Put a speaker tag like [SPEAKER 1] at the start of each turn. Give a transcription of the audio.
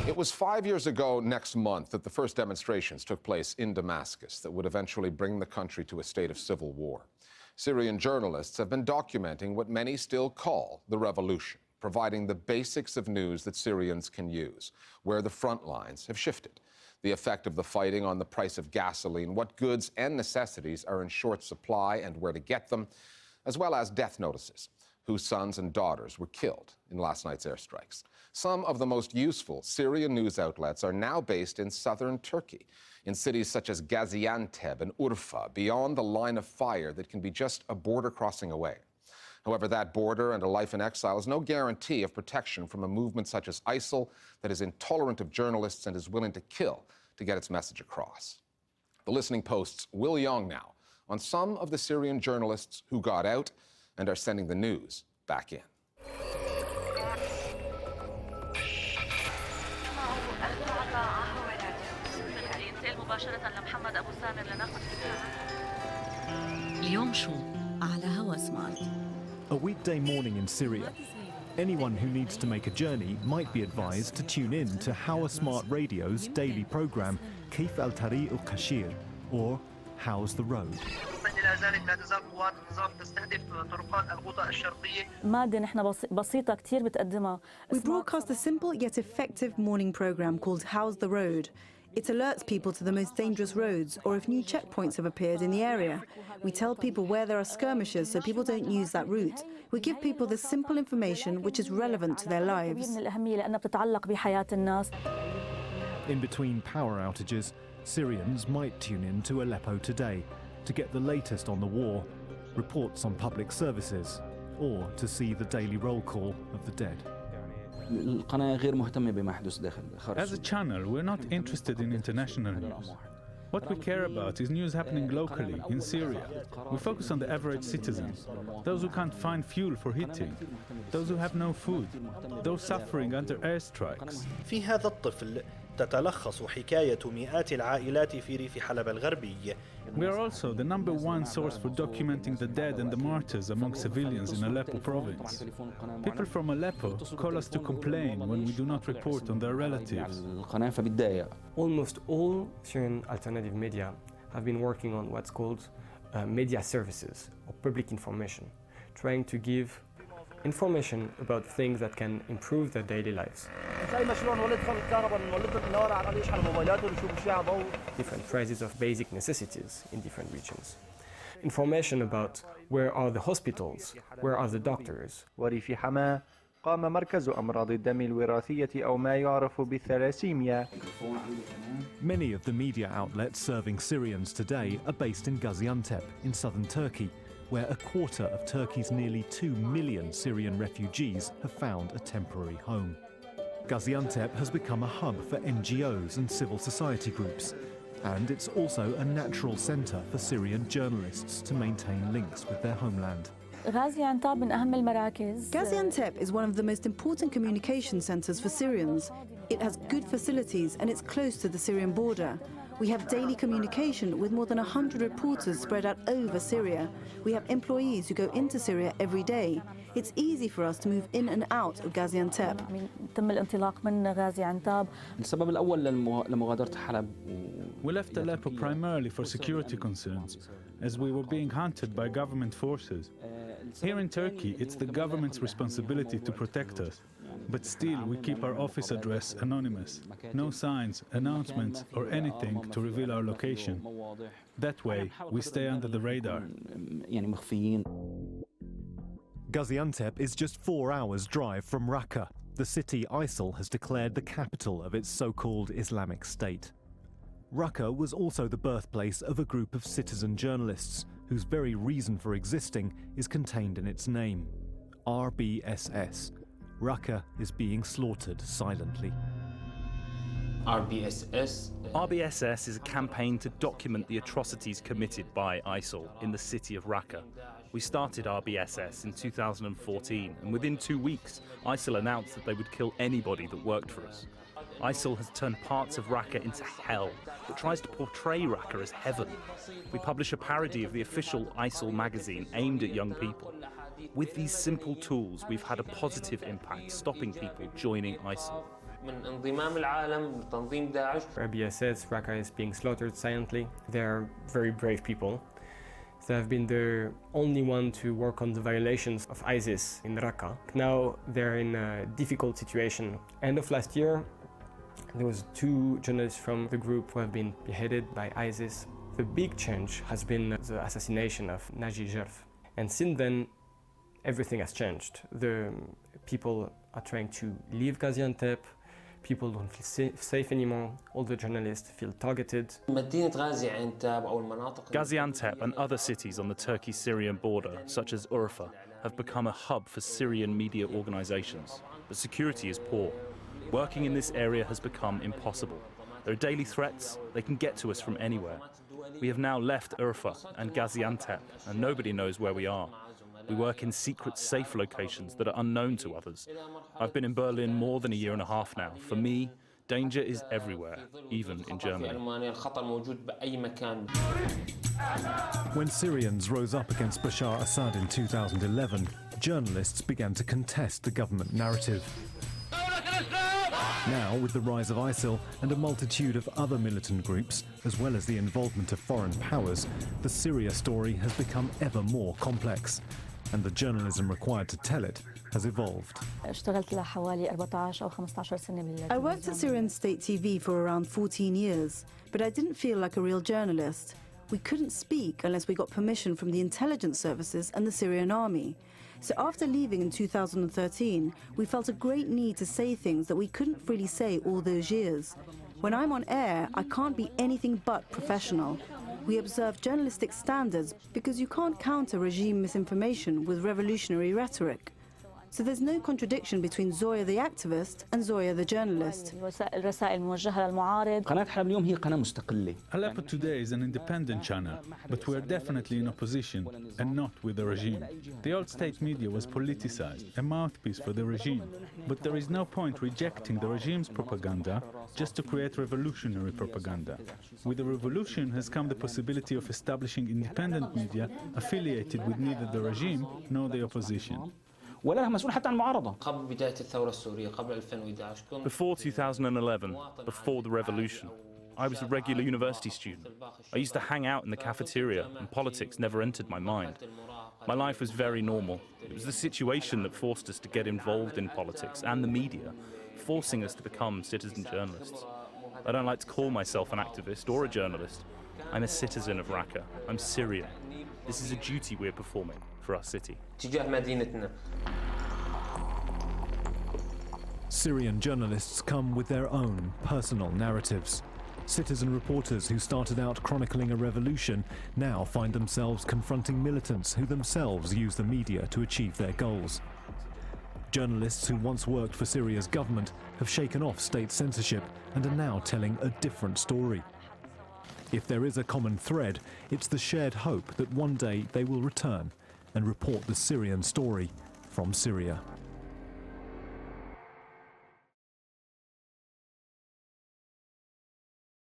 [SPEAKER 1] It was 5 years ago next month that the first demonstrations took place in Damascus that would eventually bring the country to a state of civil war. Syrian journalists have been documenting what many still call the revolution, providing the basics of news that Syrians can use, where the front lines have shifted, the effect of the fighting on the price of gasoline, what goods and necessities are in short supply and where to get them, as well as death notices, whose sons and daughters were killed in last night's airstrikes. Some of the most useful Syrian news outlets are now based in southern Turkey, in cities such as Gaziantep and Urfa, beyond the line of fire that can be just a border crossing away. However, that border and a life in exile is no guarantee of protection from a movement such as ISIL that is intolerant of journalists and is willing to kill to get its message across. The Listening Post's Will Young now on some of the Syrian journalists who got out and are sending the news back in.
[SPEAKER 2] A weekday morning in Syria. Anyone who needs to make a journey might be advised to tune in to Hawa Smart Radio's daily program, Kif al-Tariq al-Kashir, or How's the Road.
[SPEAKER 3] We broadcast a simple yet effective morning program called How's the Road. It alerts people to the most dangerous roads or if new checkpoints have appeared in the area. We tell people where there are skirmishes so people don't use that route. We give people this simple information which is relevant to their lives.
[SPEAKER 2] In between power outages, Syrians might tune in to Aleppo Today to get the latest on the war, reports on public services, or to see the daily roll call of the dead.
[SPEAKER 4] As a channel, we're not interested in international news. What we care about is news happening locally, in Syria. We focus on the average citizens, those who can't find fuel for heating, those who have no food, those suffering under airstrikes.
[SPEAKER 5] في هذا الطفل تتلخص حكاية مئات العائلات في ريف حلب الغربي.
[SPEAKER 4] We are also the #1 source for documenting the dead and the martyrs among civilians in Aleppo province. People from Aleppo call us to complain when we do not report on their relatives.
[SPEAKER 6] Almost all Syrian alternative media have been working on what's called media services or public information, trying to give information about things that can improve their daily lives. Different prices of basic necessities in different regions. Information about where are the hospitals, where are the doctors.
[SPEAKER 7] وريف حما قام مركز أمراض الدم الوراثية أو ما يعرف بالثلاسيميا.
[SPEAKER 2] Many of the media outlets serving Syrians today are based in Gaziantep in southern Turkey, where a quarter of Turkey's nearly 2 million Syrian refugees have found a temporary home. Gaziantep has become a hub for NGOs and civil society groups, and it's also a natural centre for Syrian journalists to maintain links with their homeland.
[SPEAKER 3] Gaziantep is one of the most important communication centres for Syrians. It has good facilities and it's close to the Syrian border. We have daily communication with more than 100 reporters spread out over Syria. We have employees who go into Syria every day. It's easy for us to move in and out of Gaziantep.
[SPEAKER 4] We left Aleppo primarily for security concerns, as we were being hunted by government forces. Here in Turkey, it's the government's responsibility to protect us. But still, we keep our office address anonymous. No signs, announcements, or anything to reveal our location. That way, we stay under the radar.
[SPEAKER 2] Gaziantep is just 4 hours' drive from Raqqa, the city ISIL has declared the capital of its so-called Islamic State. Raqqa was also the birthplace of a group of citizen journalists whose very reason for existing is contained in its name, RBSS. Raqqa is being slaughtered silently.
[SPEAKER 8] RBSS is a campaign to document the atrocities committed by ISIL in the city of Raqqa. We started RBSS in 2014, and within 2 weeks, ISIL announced that they would kill anybody that worked for us. ISIL has turned parts of Raqqa into hell, but tries to portray Raqqa as heaven. We publish a parody of the official ISIL magazine aimed at young people. With these simple tools, we've had a positive impact, stopping people joining ISIL.
[SPEAKER 6] RBSS, Raqqa is being slaughtered silently. They're very brave people. They have been the only one to work on the violations of ISIS in Raqqa. Now they're in a difficult situation. End of last year, there was 2 journalists from the group who have been beheaded by ISIS. The big change has been the assassination of Naji Jarf. And since then, everything has changed. The people are trying to leave Gaziantep. People don't feel safe anymore. All the journalists feel targeted.
[SPEAKER 8] Gaziantep and other cities on the Turkey-Syrian border, such as Urfa, have become a hub for Syrian media organizations. But security is poor. Working in this area has become impossible. There are daily threats. They can get to us from anywhere. We have now left Urfa and Gaziantep, and nobody knows where we are. We work in secret, safe locations that are unknown to others. I've been in Berlin more than a year and a half now. For me, danger is everywhere, even in Germany.
[SPEAKER 2] When Syrians rose up against Bashar Assad in 2011, journalists began to contest the government narrative. Now, with the rise of ISIL and a multitude of other militant groups, as well as the involvement of foreign powers, the Syria story has become ever more complex. And the journalism required to tell it has evolved.
[SPEAKER 3] I worked at Syrian state TV for around 14 years, but I didn't feel like a real journalist. We couldn't speak unless we got permission from the intelligence services and the Syrian army. So after leaving in 2013, we felt a great need to say things that we couldn't freely say all those years. When I'm on air, I can't be anything but professional. We observe journalistic standards because you can't counter regime misinformation with revolutionary rhetoric. So there's no contradiction between Zoya the activist and Zoya the journalist.
[SPEAKER 4] Aleppo Today is an independent channel, but we are definitely in opposition and not with the regime. The old state media was politicized, a mouthpiece for the regime. But there is no point rejecting the regime's propaganda just to create revolutionary propaganda. With the revolution has come the possibility of establishing independent media affiliated with neither the regime nor the opposition.
[SPEAKER 8] Before 2011, before the revolution, I was a regular university student. I used to hang out in the cafeteria, and politics never entered my mind. My life was very normal. It was the situation that forced us to get involved in politics and the media, forcing us to become citizen journalists. I don't like to call myself an activist or a journalist. I'm a citizen of Raqqa. I'm Syrian. This is a duty we're performing for our city.
[SPEAKER 2] Syrian journalists come with their own personal narratives. Citizen reporters who started out chronicling a revolution now find themselves confronting militants who themselves use the media to achieve their goals. Journalists who once worked for Syria's government have shaken off state censorship and are now telling a different story. If there is a common thread, it's the shared hope that one day they will return and report the Syrian story from Syria.